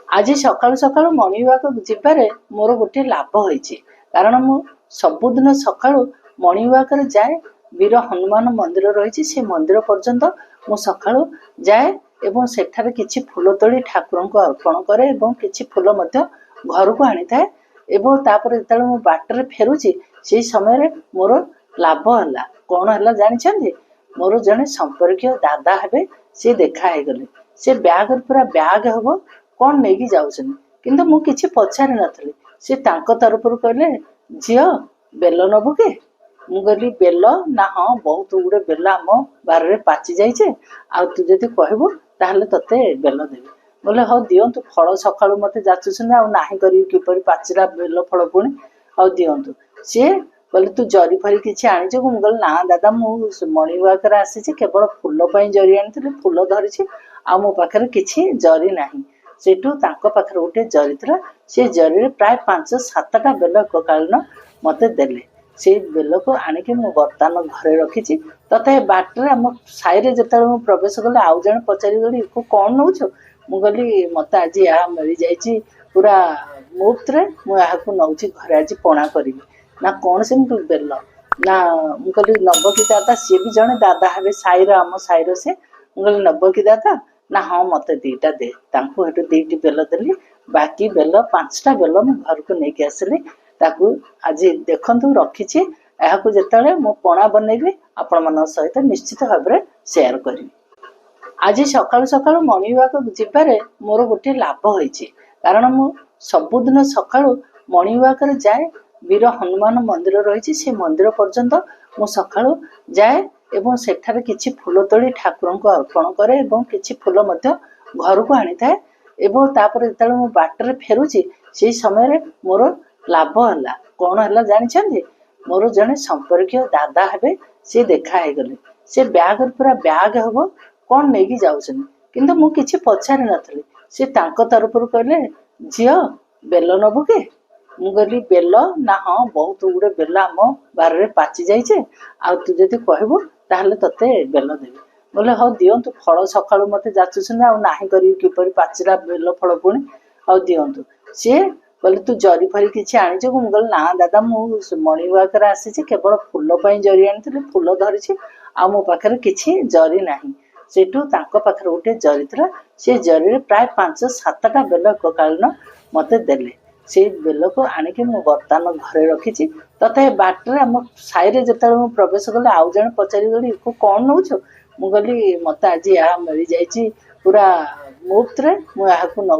आज सकाळु सकाळु morning walk जिबारे मोर गोटे लाभ होइछि कारण मु सबुदिन सकाळु मॉर्निंग वॉक रे जाए। वीर हनुमान मंदिर रही से मंदिर पर्यंत मु सकाळु जाए एवं सेठारे किछि फूल तोड़ी ठाकुर को अर्पण करे एवं किछि फूल मध्य घर को आनी थाए एवं तापर जेतले मु बाटर फेरुछि से समय रे मोर लाभ हला कोन हला जानिछन्ती मोर जने संपर्क दादा हेबे से देखा हे गले से बैग पूरा बैग हबो कौन नहीं जाऊन किंतु मु किछि पचारि नथली से तांको तरफ कहले झियो बेल नबु के मु कहली बेल ना हाँ बहुत गुड़े बेल आम बारे पाचि जाइए आ तू जदि कहबू ताहले तते बेल देबी बोले हाँ दियंतु फल सकाळु मते जाचुछन आ नाही करी किपरि पाचिला बेल फल पुणी आ दियंतु सी बोले तू जरी फरी किछि आनिछ मु कहली ना दादा मु मॉर्निंग वॉक रे आसीछि केवल फूल पई जरी आनिथिले फूल धरिछि आ मो पाखरे किछि जरी नाही सेठू तांको पाखरे गोटे जरी थिला से जरी प्राय 5-7टा बेल एककालीन मते देले से बेल को आनिके मु बर्तमान घरे रखिछि तथा बाटरे आम साइरे जेतले मु प्रवेश कले आउ जण पचारि गली को कोन नउछ मु कहली मते आज या मिली जाइछि पूरा मुफ्त रे मु या को नउछि घरे आज पणा करिवि ना कोन से मु बेल ना मु कहली नब की दादा सी भी जणे दादा हेबे साइर आम साइर से मु कहली नब की दादा ना हाँ मत दीटा दे तांको हेटु दीटी बेल देली बाकी बेल 5टा बेल मु घर को लेके आसली ताकू आज देखंतु रखिछि एहाकू जेतले मु पणा बनेबी आपण मन सहित निश्चित भाव में शेयर करी। आज सकाळु सकाळु मॉर्निंग वॉक जिबारे मोर गोटे लाभ होइछि कारण मु सबुदिन सकाळु मॉर्निंग वॉक रे जाए। वीर हनुमान मंदिर रही से मंदिर पर्यंत मु सकाळु जाए एवं सेठारे किछि फूल तोड़ी ठाकुर को अर्पण करे एवं किछि फूल मध्य घर को आनी थाए एवं तापर जेतले मु बाटर फेरुछि से समय रे मोर लाभ हला कोन हला जानिछन्ती मोर जने संपर्क दादा हेबे से देखा हे गले से बैग पूरा बैग हबो कोन नहीं जाऊन किंतु मु किछि पचारि नथली से तांको तरफ कहले झियो बेल नबु के मु कहली बेल ना हाँ बहुत गुड़े बेल आम बारे पाचि जाइए आ तू जदि कहबू ताहले तते बेल देबी बोले हाँ दियंतु फल सकाळु मते जाचुछन आ नाही करी किपरि पाचिला बेल फल पुणी आ दियंतु सी बोले तू जरी फरी किछि आनिछ मु कहली ना दादा मु मॉर्निंग वॉक रे आसीछि केवल फूल पई जरी आनिथिले फूल धरिछि आ मो पाखरे किछि जरी नाही सेठू तांको पाखरे गोटे जरी थिला से जरी रे प्राय 5-7टा बेल एककालीन मते देले से बेल को आनिके मु बर्तमान घरे रखिछि तथा बाटरे आम साइरे जेतले मु प्रवेश कले आउ जण पचारि गली को कोन नउछ मु कहली मते आज या मिली जाइछि पूरा मुफ्त रे मु या को नउ।